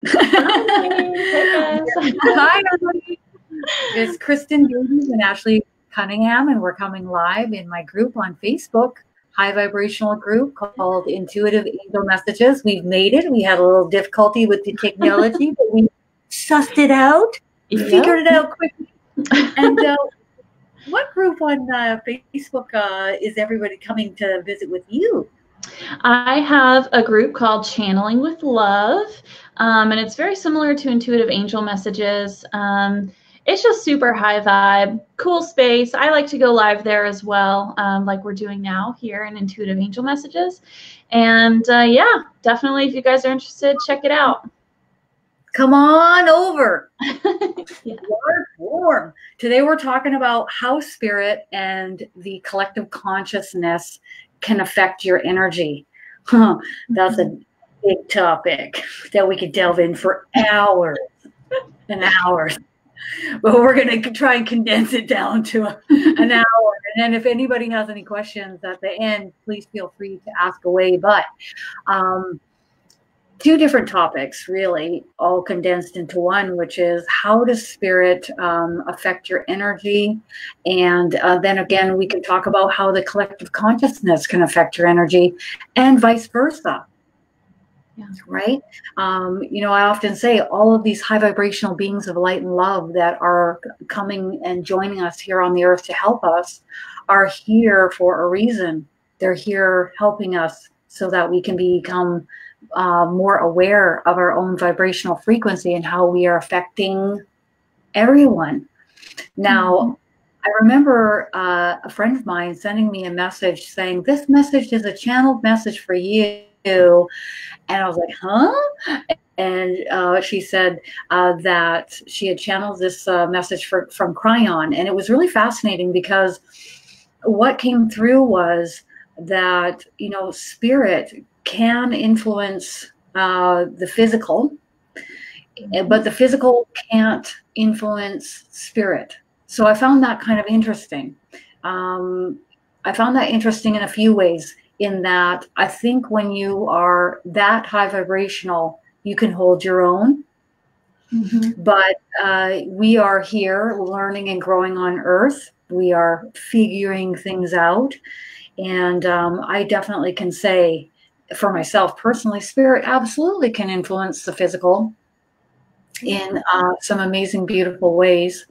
Hi, hey guys. Hi, everybody. It's Kristin, Davies, and Ashley Cunningham, and we're coming live in my group on Facebook, high vibrational group called Intuitive Angel Messages. We've made it. We had a little difficulty with the technology, but we sussed it out, figured it out quickly. And what group on Facebook is everybody coming to visit with you? I have a group called Channeling with Love, and it's very similar to Intuitive Angel Messages. It's just super high vibe, cool space. I like to go live there as well, like we're doing now here in Intuitive Angel Messages. And yeah, definitely if you guys are interested, check it out. Come on over. Yeah. Warm. Today we're talking about how spirit and the collective consciousness can affect your energy. That's a big topic that we could delve in for hours and hours. But we're going to try and condense it down to an hour. And then if anybody has any questions at the end, please feel free to ask away. But two different topics, really, all condensed into one, which is how does spirit affect your energy? And then again, we can talk about how the collective consciousness can affect your energy and vice versa. Yeah. Right? You know, I often say all of these high vibrational beings of light and love that are coming and joining us here on the earth to help us are here for a reason. They're here helping us so that we can become more aware of our own vibrational frequency and how we are affecting everyone. Now, I remember a friend of mine sending me a message saying, this message is a channeled message for you. And I was like, huh? And she said that she had channeled this message from Cryon. And it was really fascinating because what came through was that, you know, spirit can influence the physical, but the physical can't influence spirit. So I found that kind of interesting. I found that interesting in a few ways, in that I think when you are that high vibrational, you can hold your own. But we are here learning and growing on Earth. We are figuring things out. And I definitely can say, for myself personally, spirit absolutely can influence the physical in some amazing, beautiful ways.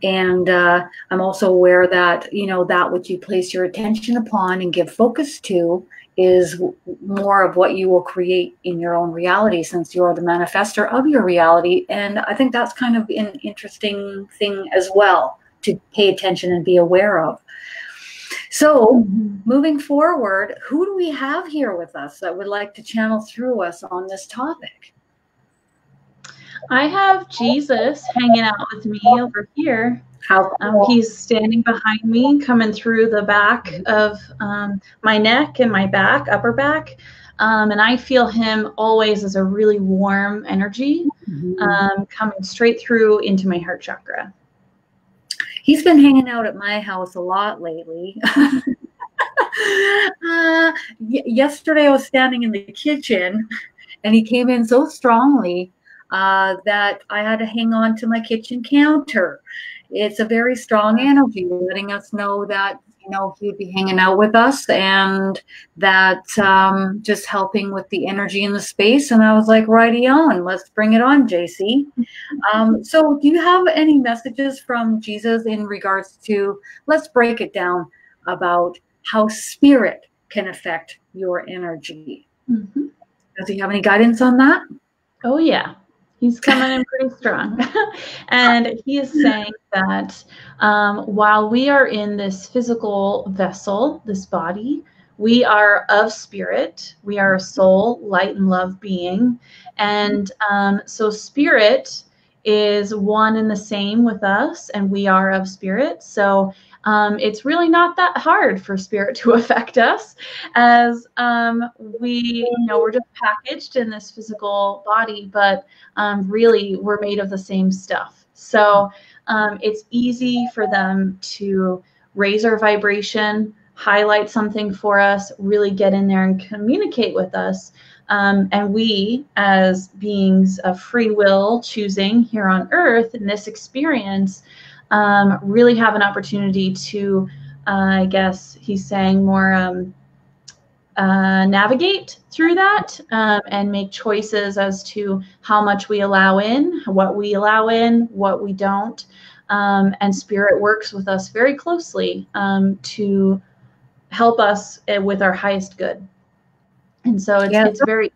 And I'm also aware that, you know, that which you place your attention upon and give focus to is more of what you will create in your own reality, since you are the manifester of your reality. And I think that's kind of an interesting thing as well to pay attention and be aware of. So moving forward, who do we have here with us that would like to channel through us on this topic? I have Jesus hanging out with me over here. How cool. He's standing behind me, coming through the back of my neck and my back, upper back. And I feel him always as a really warm energy coming straight through into my heart chakra. He's been hanging out at my house a lot lately. Yesterday I was standing in the kitchen and he came in so strongly that I had to hang on to my kitchen counter. It's a very strong energy, letting us know that, you know, he would be hanging out with us, and that just helping with the energy in the space. And I was like, righty on, let's bring it on, JC. So do you have any messages from Jesus in regards to, let's break it down, about how spirit can affect your energy? Does he have any guidance on that? Oh, yeah. He's coming in pretty strong. And he is saying that while we are in this physical vessel, this body, we are of spirit. We are a soul, light and love being. And so spirit is one and the same with us, and we are of spirit. So it's really not that hard for spirit to affect us, as we, you know, we're just packaged in this physical body, but really we're made of the same stuff. So it's easy for them to raise our vibration, highlight something for us, really get in there and communicate with us. And we, as beings of free will choosing here on Earth in this experience, really have an opportunity to, I guess he's saying, more navigate through that and make choices as to how much we allow in, what we don't. And Spirit works with us very closely to help us with our highest good. And so it's very,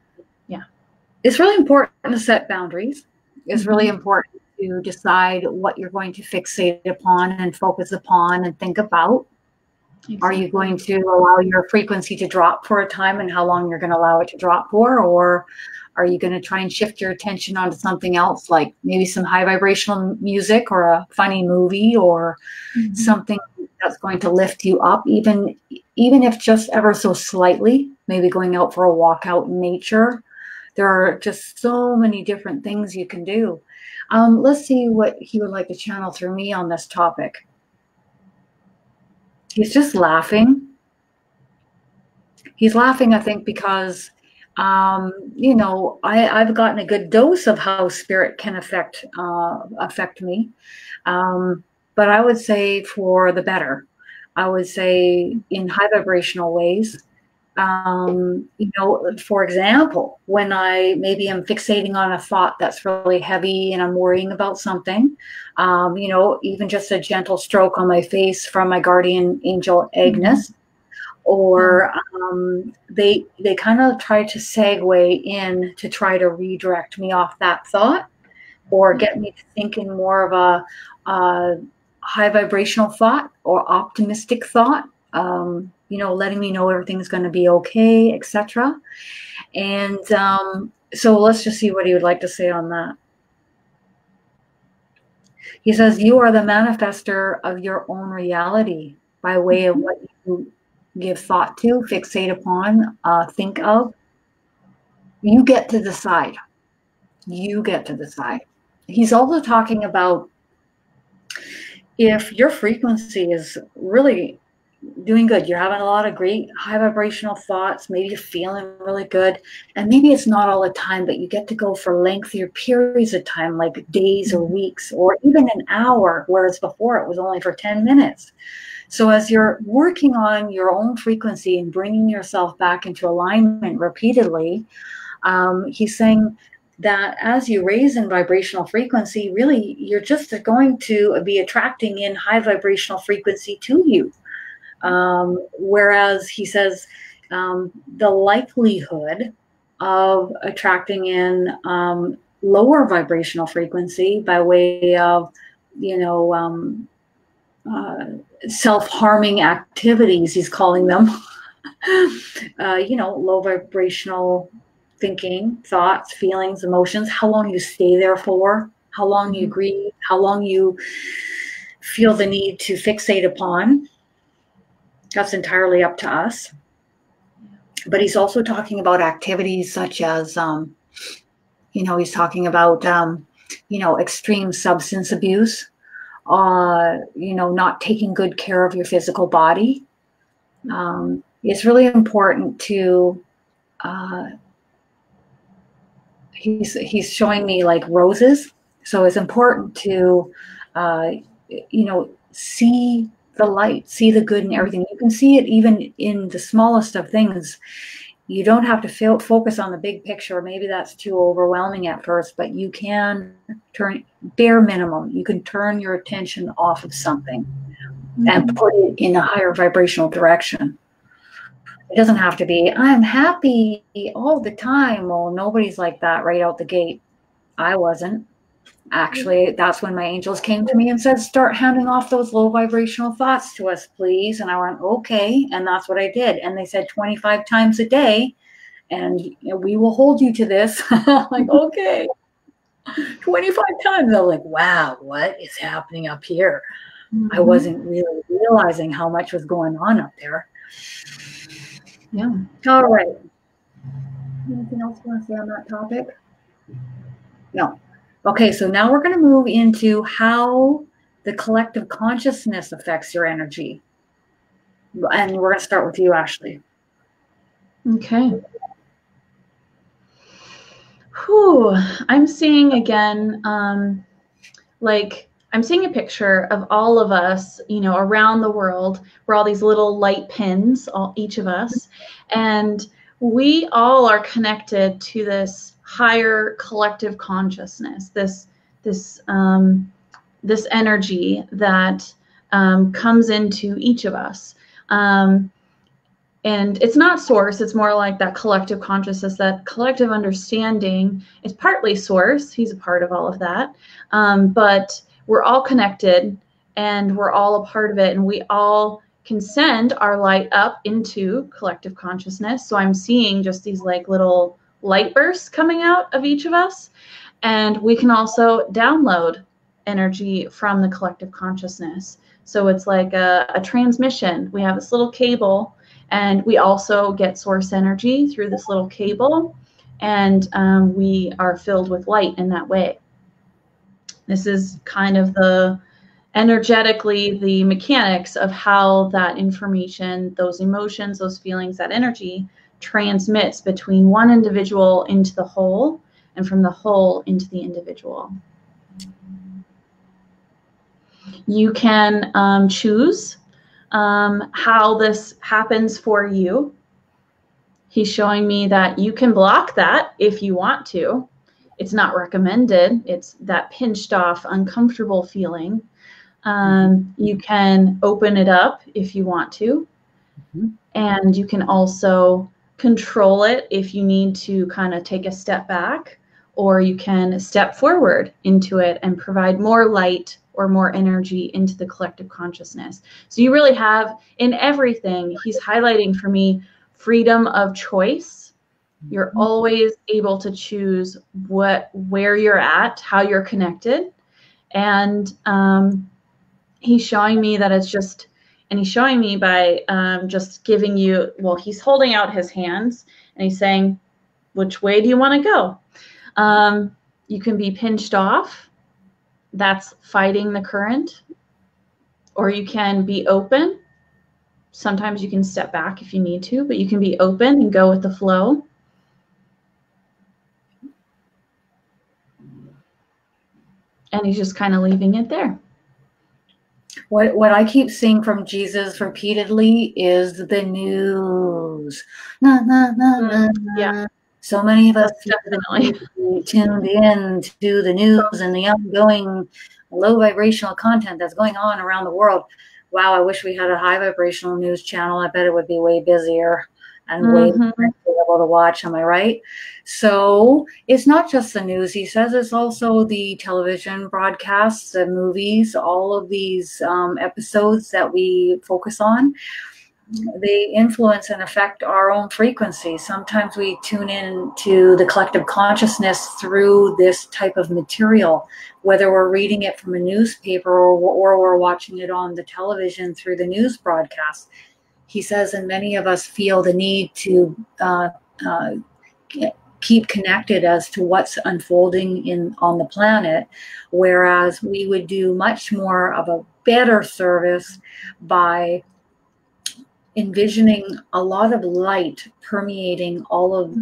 it's really important to set boundaries. It's really important to decide what you're going to fixate upon and focus upon and think about. Exactly. Are you going to allow your frequency to drop for a time, and how long you're going to allow it to drop for? Or are you going to try and shift your attention onto something else, like maybe some high vibrational music or a funny movie or something that's going to lift you up, even if just ever so slightly, maybe going out for a walk out in nature. There are just so many different things you can do. Let's see what he would like to channel through me on this topic. He's just laughing. He's laughing, I think, because, you know, I've gotten a good dose of how Spirit can affect me. But I would say for the better. I would say in high vibrational ways. You know, for example, when I maybe am fixating on a thought that's really heavy and I'm worrying about something, you know, even just a gentle stroke on my face from my guardian angel Agnes, or they kind of try to segue in to try to redirect me off that thought, or get me to think in more of a high vibrational thought or optimistic thought. You know, letting me know everything's going to be okay, etc. And so let's just see what he would like to say on that. He says, you are the manifester of your own reality by way of what you give thought to, fixate upon, think of. You get to decide. You get to decide. He's also talking about if your frequency is really doing good, you're having a lot of great high vibrational thoughts, maybe you're feeling really good, and maybe it's not all the time, but you get to go for lengthier periods of time, like days or weeks or even an hour, whereas before it was only for 10 minutes. So as you're working on your own frequency and bringing yourself back into alignment repeatedly, he's saying that as you raise in vibrational frequency, really you're just going to be attracting in high vibrational frequency to you. Whereas he says the likelihood of attracting in lower vibrational frequency by way of, you know, self-harming activities, he's calling them, you know, low vibrational thinking, thoughts, feelings, emotions, how long you stay there for, how long you grieve, how long you feel the need to fixate upon. That's entirely up to us. But he's also talking about activities such as, you know, he's talking about, you know, extreme substance abuse, you know, not taking good care of your physical body. It's really important to, he's showing me like roses. So it's important to, you know, see the light, see the good in everything. You can see it even in the smallest of things. You don't have to focus on the big picture. Maybe that's too overwhelming at first, but you can turn, bare minimum, you can turn your attention off of something and put it in a higher vibrational direction. It doesn't have to be, I'm happy all the time. Well, nobody's like that right out the gate. I wasn't. Actually, that's when my angels came to me and said, start handing off those low vibrational thoughts to us, please. And I went, okay. And that's what I did. And they said 25 times a day, and you know, we will hold you to this. Like, okay. 25 times. I was like, wow, what is happening up here? I wasn't really realizing how much was going on up there. Yeah. All right. Anything else you want to say on that topic? No. Okay, so now we're going to move into how the collective consciousness affects your energy. And we're going to start with you, Ashley. Okay. Whew. I'm seeing again, like I'm seeing a picture of all of us, you know, around the world. We're all these little light pins, each of us, and we all are connected to this higher collective consciousness. This energy that comes into each of us. And it's not source, it's more like that collective consciousness, that collective understanding. It's partly source, he's a part of all of that. But we're all connected and we're all a part of it, and we all can send our light up into collective consciousness. So I'm seeing just these like little light bursts coming out of each of us. And we can also download energy from the collective consciousness. So it's like a transmission. We have this little cable, and we also get source energy through this little cable, and we are filled with light in that way. This is kind of the energetically the mechanics of how that information, those emotions, those feelings, that energy transmits between one individual into the whole, and from the whole into the individual. You can choose how this happens for you. He's showing me that you can block that if you want to. It's not recommended. It's that pinched off, uncomfortable feeling. You can open it up if you want to. And you can also control it if you need to kind of take a step back, or you can step forward into it and provide more light or more energy into the collective consciousness. So you really have, in everything, he's highlighting for me, freedom of choice. You're always able to choose where you're at, how you're connected. And he's showing me that it's just, and he's showing me by just giving you, well, he's holding out his hands and he's saying, which way do you want to go? You can be pinched off. That's fighting the current. Or you can be open. Sometimes you can step back if you need to, but you can be open and go with the flow. And he's just kind of leaving it there. What I keep seeing from Jesus repeatedly is the news. Yeah. So many of us definitely tuned in to the news and the ongoing low vibrational content that's going on around the world. Wow, I wish we had a high vibrational news channel. I bet it would be way busier and way more able to watch. Am I right? So it's not just the news. He says it's also the television broadcasts, the movies, all of these episodes that we focus on. They influence and affect our own frequency. Sometimes we tune in to the collective consciousness through this type of material, whether we're reading it from a newspaper or we're watching it on the television through the news broadcast. He says, and many of us feel the need to keep connected as to what's unfolding on the planet, whereas we would do much more of a better service by envisioning a lot of light permeating all of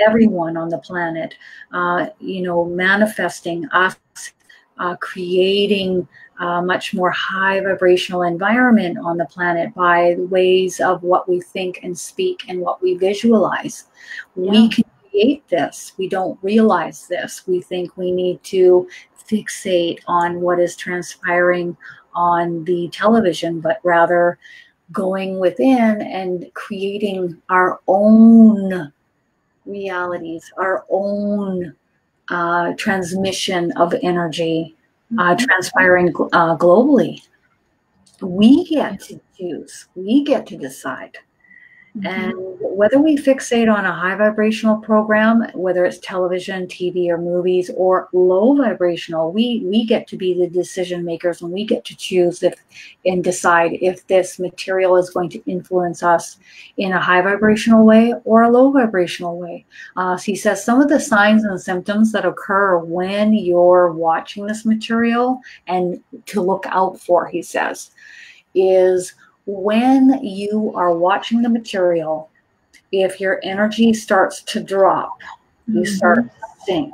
everyone on the planet, manifesting us, creating a much more high vibrational environment on the planet by ways of what we think and speak and what we visualize. Yeah. We can create this. We don't realize this. We think we need to fixate on what is transpiring on the television, but rather going within and creating our own realities, our own transmission of energy, transpiring globally. We get to choose. We get to decide. And whether we fixate on a high vibrational program, whether it's television, TV, or movies, or low vibrational, we get to be the decision makers, and we get to choose and decide if this material is going to influence us in a high vibrational way or a low vibrational way. So he says some of the signs and symptoms that occur when you're watching this material and to look out for, he says, is when you are watching the material, if your energy starts to drop, you start to sink,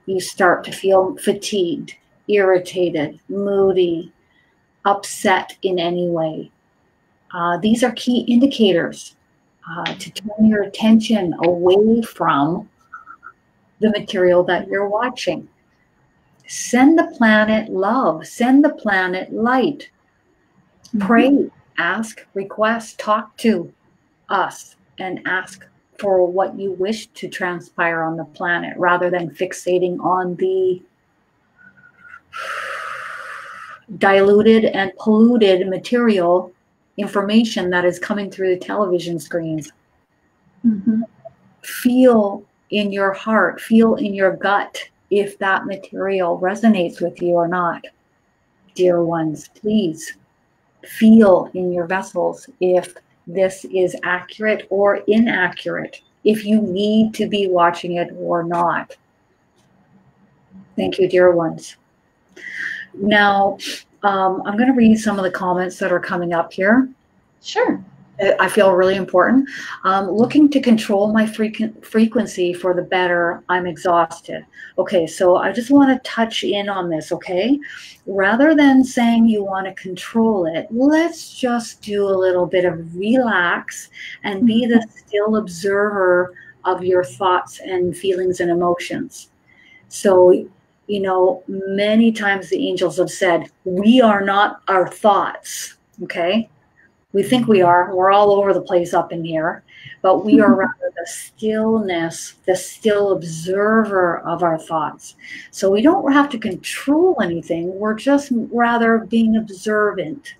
you start to feel fatigued, irritated, moody, upset in any way, these are key indicators to turn your attention away from the material that you're watching. Send the planet love, send the planet light. Pray, ask, request, talk to us, and ask for what you wish to transpire on the planet, rather than fixating on the diluted and polluted material information that is coming through the television screens. Feel in your heart, feel in your gut if that material resonates with you or not. Dear ones, please feel in your vessels if this is accurate or inaccurate, if you need to be watching it or not. Thank you, dear ones. Now, I'm going to read some of the comments that are coming up here. Sure. I feel really important. Looking to control my frequency for the better, I'm exhausted. Okay, so I just want to touch in on this, okay? Rather than saying you want to control it, let's just do a little bit of relax and be the still observer of your thoughts and feelings and emotions. So, you know, many times the angels have said, we are not our thoughts, okay? We think we are. We're all over the place up in here, but we are rather the stillness, the still observer of our thoughts. So we don't have to control anything. We're just rather being observant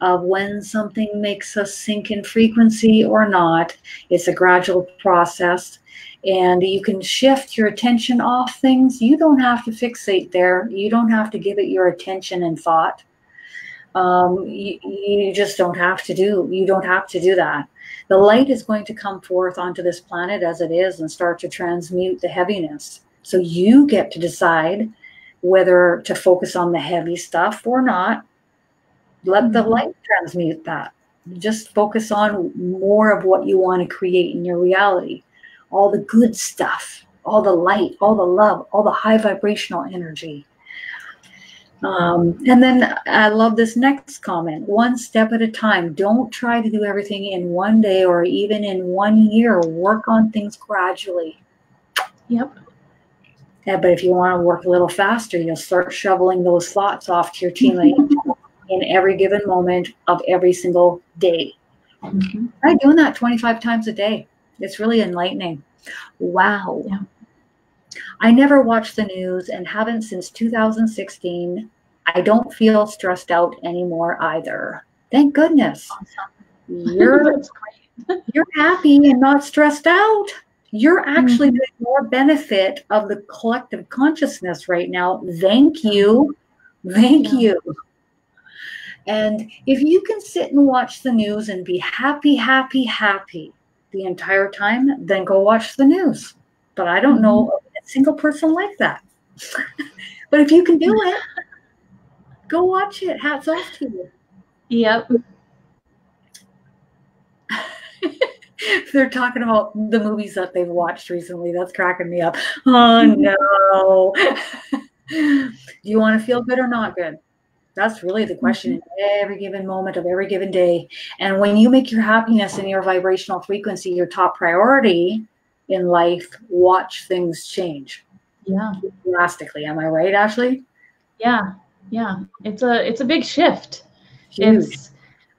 of when something makes us sink in frequency or not. It's a gradual process, and you can shift your attention off things. You don't have to fixate there. You don't have to give it your attention and thought. You just don't have to do, you don't have to do that. The light is going to come forth onto this planet as it is and start to transmute the heaviness. So you get to decide whether to focus on the heavy stuff or not. Let the light transmute that. Just focus on more of what you want to create in your reality. All the good stuff, all the light, all the love, all the high vibrational energy. And then I love this next comment, one step at a time. Don't try to do everything in one day or even in 1 year. Work on things gradually. Yep. Yeah, but if you want to work a little faster, you'll start shoveling those thoughts off to your teammate in every given moment of every single day. Try doing that 25 times a day. It's really enlightening. Wow. Yeah. I never watch the news and haven't since 2016. I don't feel stressed out anymore either. Thank goodness. Awesome. You're happy and not stressed out. You're actually getting more benefit of the collective consciousness right now. Thank you. Thank you. And if you can sit and watch the news and be happy, happy, happy the entire time, then go watch the news. But I don't know a single person like that. But if you can do it, go watch it. Hats off to you. Yep. They're talking about the movies that they've watched recently. That's cracking me up. Oh, no. Do you want to feel good or not good? That's really the question in every given moment of every given day. And when you make your happiness and your vibrational frequency your top priority in life, watch things change. Yeah. Drastically. Am I right, Ashley? Yeah. Yeah. It's a big shift. Huge.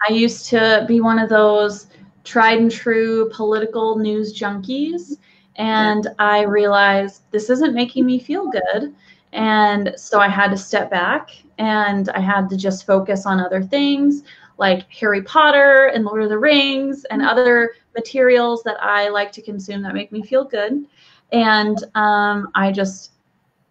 I used to be one of those tried and true political news junkies, and I realized this isn't making me feel good. And so I had to step back and I had to just focus on other things like Harry Potter and Lord of the Rings and other materials that I like to consume that make me feel good. And I just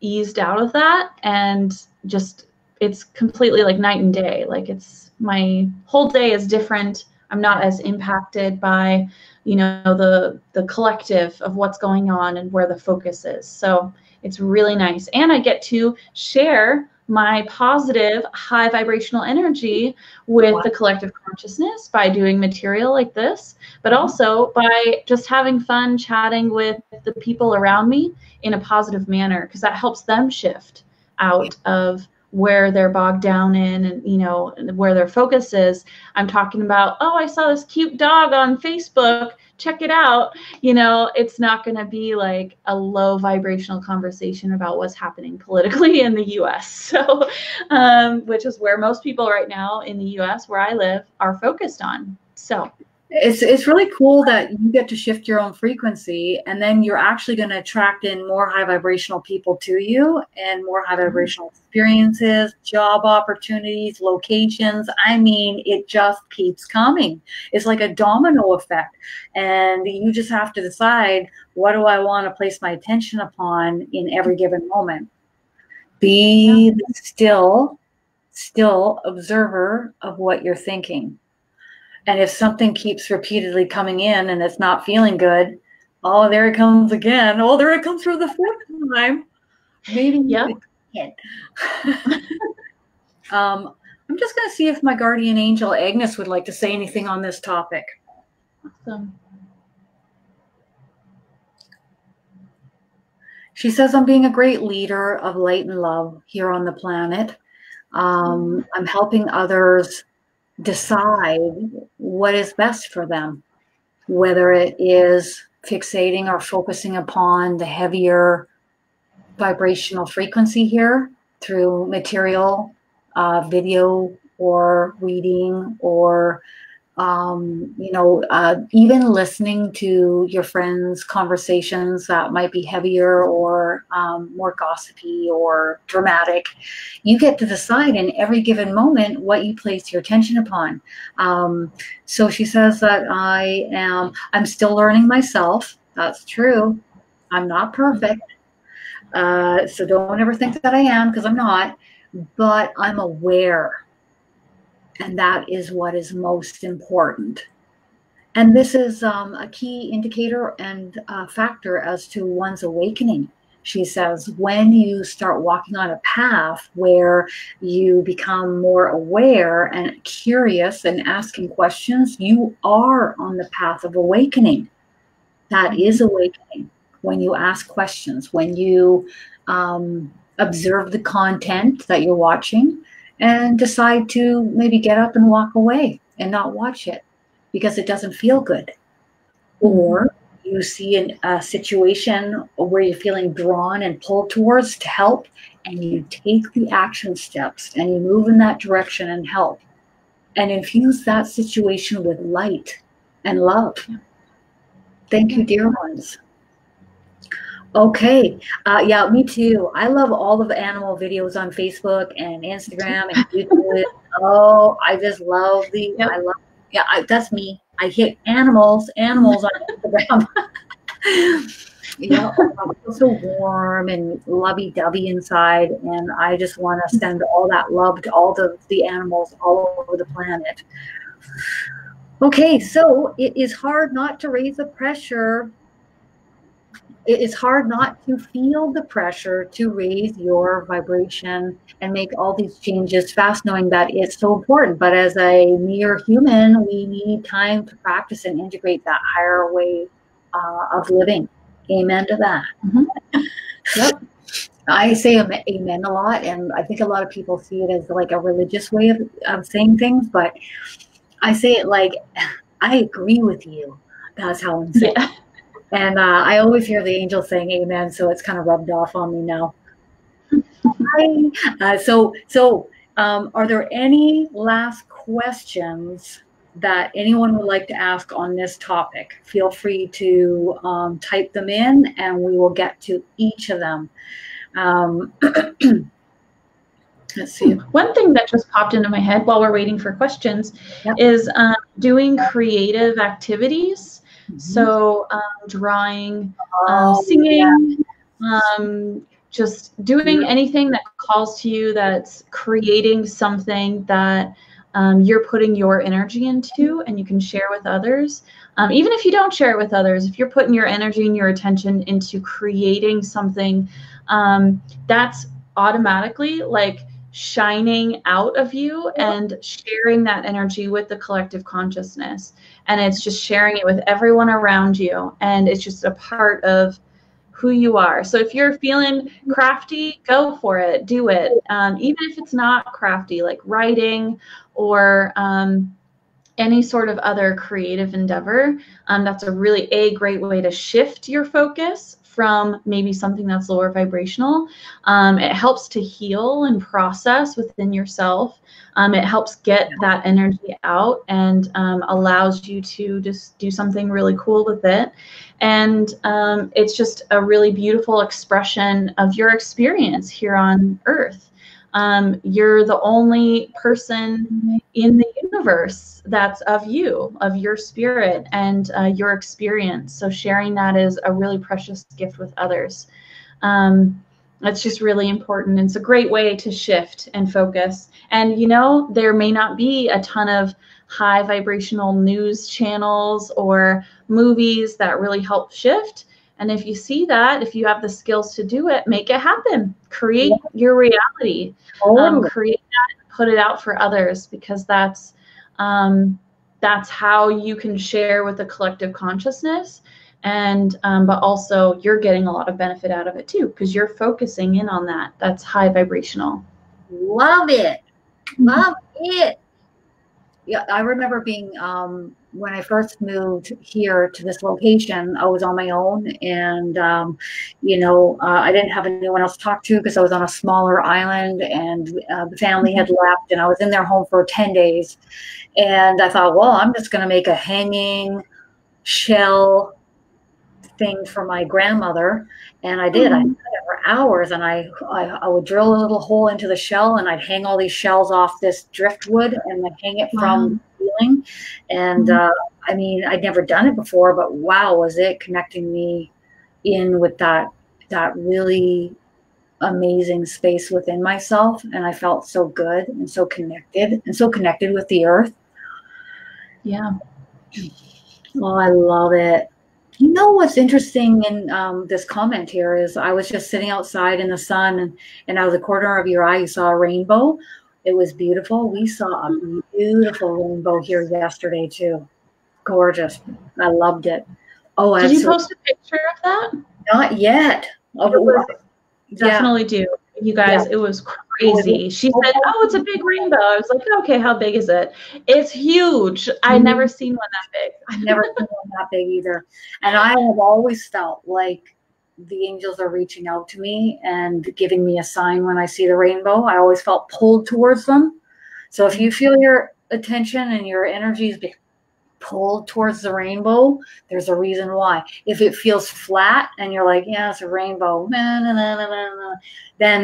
eased out of that, and just, it's completely like night and day. Like, it's, my whole day is different. I'm not as impacted by, you know, the collective of what's going on and where the focus is. So it's really nice. And I get to share my positive high vibrational energy with the collective consciousness by doing material like this, but also by just having fun chatting with the people around me in a positive manner, because that helps them shift out of where they're bogged down in, and you know, where their focus is. I'm talking about, oh, I saw this cute dog on Facebook, check it out. You know, it's not going to be like a low vibrational conversation about what's happening politically in the US. So, which is where most people right now in the US, where I live, are focused on. So it's really cool that you get to shift your own frequency, and then you're actually going to attract in more high vibrational people to you, and more high vibrational experiences, job opportunities, locations. I mean, it just keeps coming. It's like a domino effect, and you just have to decide, what do I want to place my attention upon in every given moment? Be the still observer of what you're thinking. And if something keeps repeatedly coming in and it's not feeling good, oh, there it comes again. Oh, there it comes for the fourth time. Maybe you could. I'm just going to see if my guardian angel Agnes would like to say anything on this topic. Awesome. She says, I'm being a great leader of light and love here on the planet. I'm helping others decide what is best for them, whether it is fixating or focusing upon the heavier vibrational frequency here through material, video, or reading, or even listening to your friends' conversations that might be heavier or more gossipy or dramatic. You get to decide in every given moment what you place your attention upon. So she says that I'm still learning myself. That's true. I'm not perfect. So don't ever think that I am, because I'm not, but I'm aware. And that is what is most important. And this is a key indicator and factor as to one's awakening. She says, when you start walking on a path where you become more aware and curious and asking questions, you are on the path of awakening. That is awakening. When you ask questions, when you observe the content that you're watching, and decide to maybe get up and walk away and not watch it because it doesn't feel good. Or you see a situation where you're feeling drawn and pulled towards to help, and you take the action steps and you move in that direction and help, and infuse that situation with light and love. Thank you, dear ones. Okay. Yeah, me too. I love all of the animal videos on Facebook and Instagram and YouTube. Oh, I just love that's me. I hit animals on Instagram. You know, I feel so warm and lovey-dovey inside, and I just want to send all that love to all the animals all over the planet. Okay, so it is hard not to raise the pressure. It is hard not to feel the pressure to raise your vibration and make all these changes fast, knowing that it's so important. But as a mere human, we need time to practice and integrate that higher way of living. Amen to that. Yep. I say amen a lot, and I think a lot of people see it as like a religious way of saying things, but I say it like, I agree with you. That's how I'm saying it. And I always hear the angels saying amen, so it's kind of rubbed off on me now. Are there any last questions that anyone would like to ask on this topic? Feel free to type them in, and we will get to each of them. Let's see. One thing that just popped into my head while we're waiting for questions is doing creative activities. So drawing, singing, just doing anything that calls to you, that's creating something that you're putting your energy into and you can share with others. Even if you don't share it with others, if you're putting your energy and your attention into creating something, that's automatically like shining out of you and sharing that energy with the collective consciousness. And it's just sharing it with everyone around you. And it's just a part of who you are. So if you're feeling crafty, go for it, do it. Even if it's not crafty, like writing or any sort of other creative endeavor, that's a really great way to shift your focus from maybe something that's lower vibrational. It helps to heal and process within yourself. It helps get that energy out and allows you to just do something really cool with it. And it's just a really beautiful expression of your experience here on Earth. You're the only person in the universe that's of you, of your spirit and your experience. So sharing that is a really precious gift with others. It's just really important. It's a great way to shift and focus. And, you know, there may not be a ton of high vibrational news channels or movies that really help shift. And if you see that, if you have the skills to do it, make it happen. Create your reality. Create that, put it out for others, because that's how you can share with the collective consciousness. And but also you're getting a lot of benefit out of it too, because you're focusing in on that. That's high vibrational. Love it. Love it. Yeah, I remember being, when I first moved here to this location, I was on my own, and, you know, I didn't have anyone else to talk to because I was on a smaller island, and the family had left, and I was in their home for 10 days. And I thought, well, I'm just going to make a hanging shell thing for my grandmother. And I did. I did it for hours, and I would drill a little hole into the shell, and I'd hang all these shells off this driftwood, and then hang it from the ceiling. And I mean, I'd never done it before, but wow, was it connecting me in with that really amazing space within myself. And I felt so good and so connected with the earth. Yeah. Oh, I love it. You know what's interesting in this comment here is I was just sitting outside in the sun, and out of the corner of your eye, you saw a rainbow. It was beautiful. We saw a beautiful rainbow here yesterday too. Gorgeous. I loved it. Oh, did you post a picture of that? Not yet. Definitely do. You guys, it was crazy. She said, oh, it's a big rainbow. I was like, okay, how big is it? It's huge. I've never seen one that big. I've never seen one that big either. And I have always felt like the angels are reaching out to me and giving me a sign when I see the rainbow. I always felt pulled towards them. So if you feel your attention and your energies being pulled towards the rainbow, there's a reason why. If it feels flat and you're like, yeah, it's a rainbow, then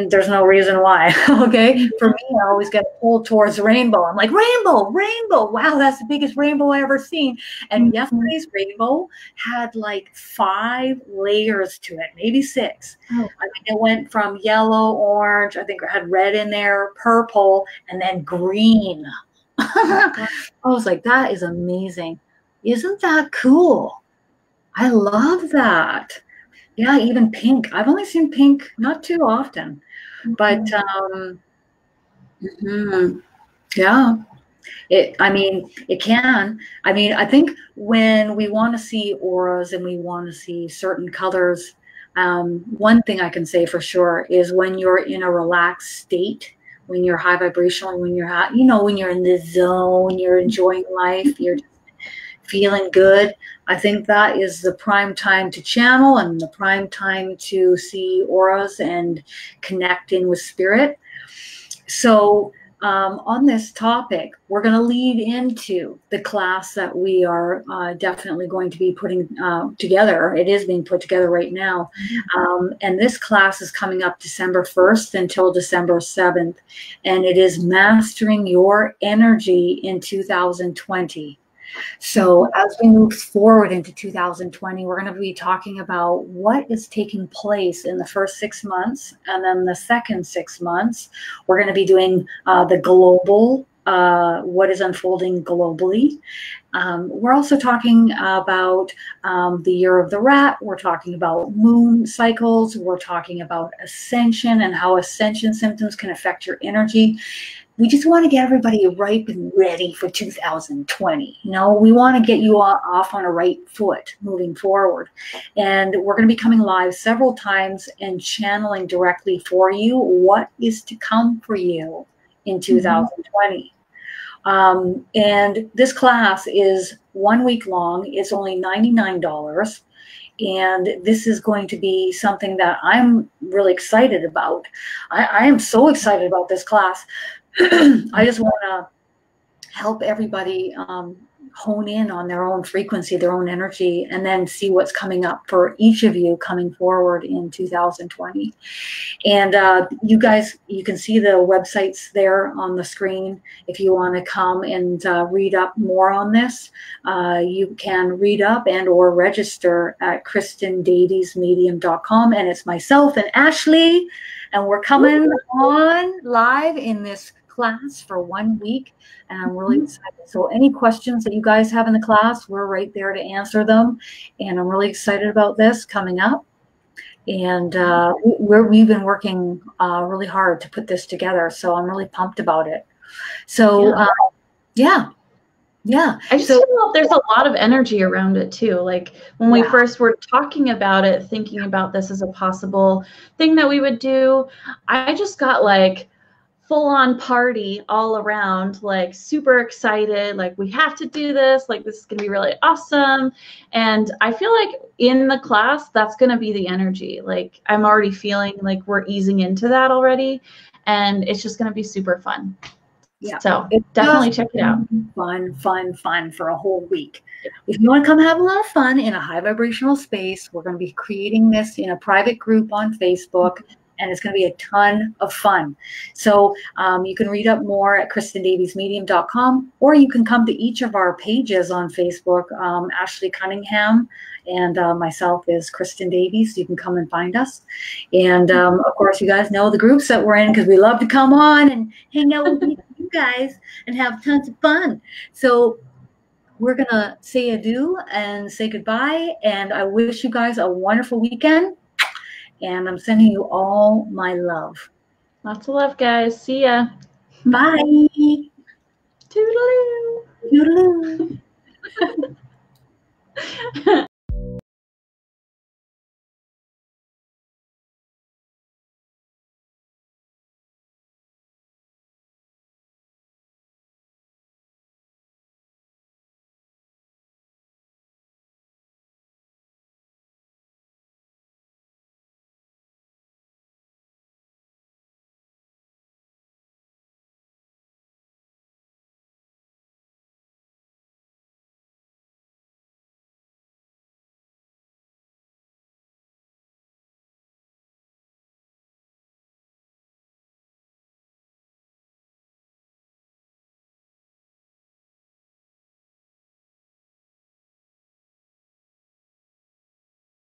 there's no reason why. Okay. For me, I always get pulled towards the rainbow. I'm like, rainbow. Wow, that's the biggest rainbow I ever seen. And yesterday's rainbow had like 5 layers to it, maybe 6. I mean, it went from yellow, orange, I think it had red in there, purple, and then green. I was like, that is amazing. Isn't that cool? I love that. Yeah, even pink. I've only seen pink not too often, but yeah, it can. I mean, I think when we want to see auras and we want to see certain colors, one thing I can say for sure is when you're in a relaxed state, when you're high vibrational, when you're when you're in the zone, you're enjoying life, you're just feeling good. I think that is the prime time to channel and the prime time to see auras and connect in with spirit. So on this topic, we're going to lead into the class that we are definitely going to be putting together. It is being put together right now. And this class is coming up December 1st until December 7th. And it is Mastering Your Energy in 2020. So as we move forward into 2020, we're going to be talking about what is taking place in the first 6 months, and then the second 6 months, we're going to be doing the global, what is unfolding globally. We're also talking about the year of the rat. We're talking about moon cycles. We're talking about ascension and how ascension symptoms can affect your energy. We just want to get everybody ripe and ready for 2020. You know, we want to get you off on a right foot moving forward. And we're going to be coming live several times and channeling directly for you what is to come for you in 2020. And this class is 1 week long. It's only $99. And this is going to be something that I'm really excited about. I am so excited about this class. I just want to help everybody hone in on their own frequency, their own energy, and then see what's coming up for each of you coming forward in 2020. And you guys, you can see the websites there on the screen. If you want to come and read up more on this, you can read up and or register at KristinDaviesMedium.com. And it's myself and Ashley, and we're coming on live in this class for 1 week, and I'm really excited. So any questions that you guys have in the class, we're right there to answer them, and I'm really excited about this coming up. And we've been working really hard to put this together, so I'm really pumped about it. So yeah. I just feel like there's a lot of energy around it too. Like when we first were talking about it, thinking about this as a possible thing that we would do, I just got like full-on party all around, like super excited, like we have to do this, like this is gonna be really awesome. And I feel like in the class, that's gonna be the energy. Like I'm already feeling like we're easing into that already, and it's just gonna be super fun. Yeah. So definitely check it out. Fun for a whole week. If you want to come have a lot of fun in a high vibrational space, we're going to be creating this in a private group on Facebook, and it's going to be a ton of fun. So you can read up more at KristinDaviesMedium.com, or you can come to each of our pages on Facebook. Ashley Cunningham and myself is Kristin Davies. You can come and find us. And of course, you guys know the groups that we're in, because we love to come on and hang out with you guys and have tons of fun. So we're going to say adieu and say goodbye. And I wish you guys a wonderful weekend. And I'm sending you all my love. Lots of love, guys. See ya. Bye. Toodaloo. Toodaloo.